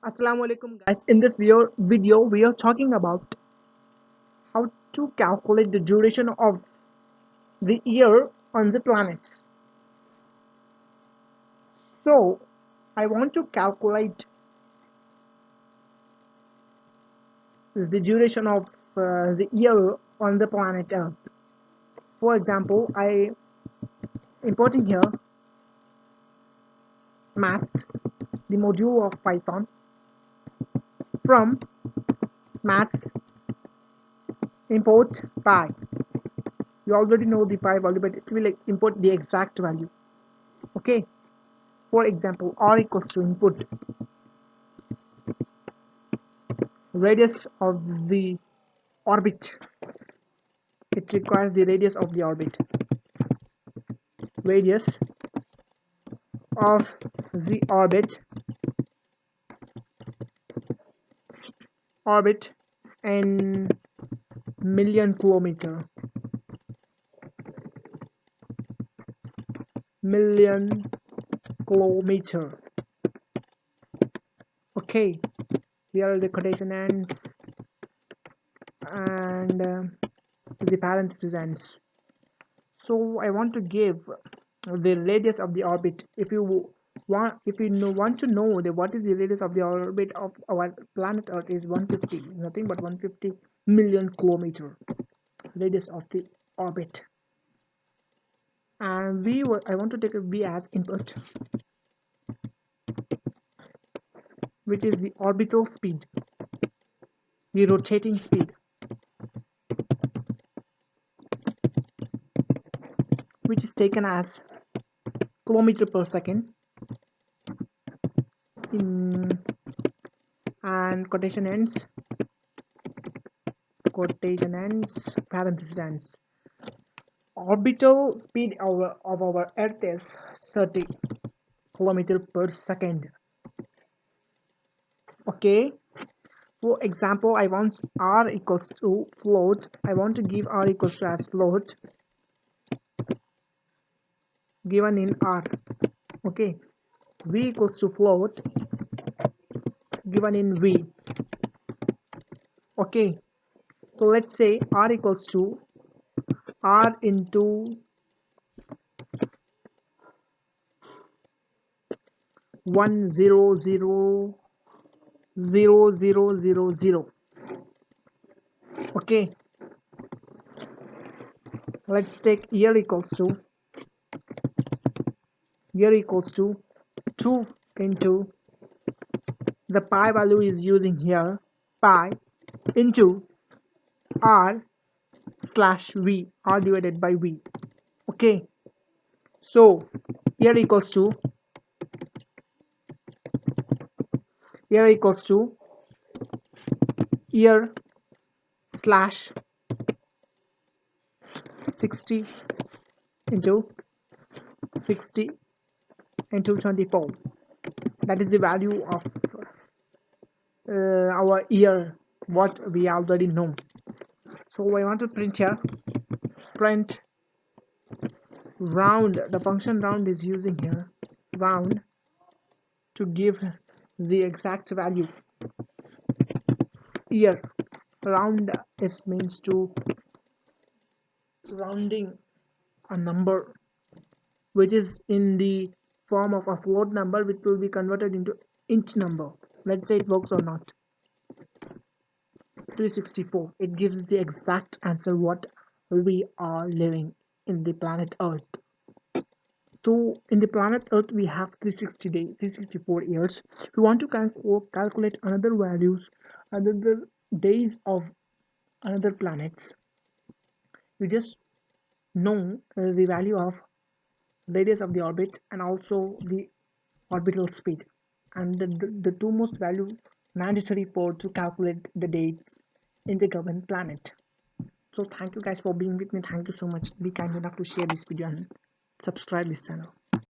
Assalamualaikum guys. In this video we are talking about how to calculate the duration of the year on the planets. So I want to calculate the duration of the year on the planet Earth. For example, I importing here math, the module of Python from math import pi. You already know the pi value, but it will import the exact value. Okay. For example, r equals to input radius of the orbit. It requires the radius of the orbit. Radius of the orbit in million kilometer. Million kilometer. Okay, here are the quotation ends and the parenthesis ends. So I want to give the radius of the orbit. If you want to know what is the radius of the orbit of our planet Earth is 150, nothing but 150 million kilometer radius of the orbit. And I want to take a v as input, which is the orbital speed, the rotating speed, which is taken as kilometer per second in, and quotation ends parenthesis ends. Orbital speed of our Earth is 30 kilometer per second. Okay, for example, I want r equals to float. I want to give r equals to as float given in r. Okay, v equals to float given in v. Okay, so let's say r equals to r into 1000000. Okay, let's take year equals to 2 into the pi value is using here, pi into r slash v, r divided by v. Okay, so year equals to year slash 60 into 60 into 24. That is the value of our year, what we already know. So I want to print here, print round. The function round is using here round to give the exact value. Year round is means to rounding a number which is in the form of a float number, which will be converted into inch number. Let's say it works or not. 364. It gives the exact answer what we are living in the planet Earth. So in the planet Earth we have 360 days, 364 years. If we want to calculate another values, another days of another planets, we just know the value of radius of the orbit and also the orbital speed, and the two most value mandatory for to calculate the dates in the given planet. So thank you guys for being with me. Thank you so much. Be kind enough to share this video and subscribe this channel.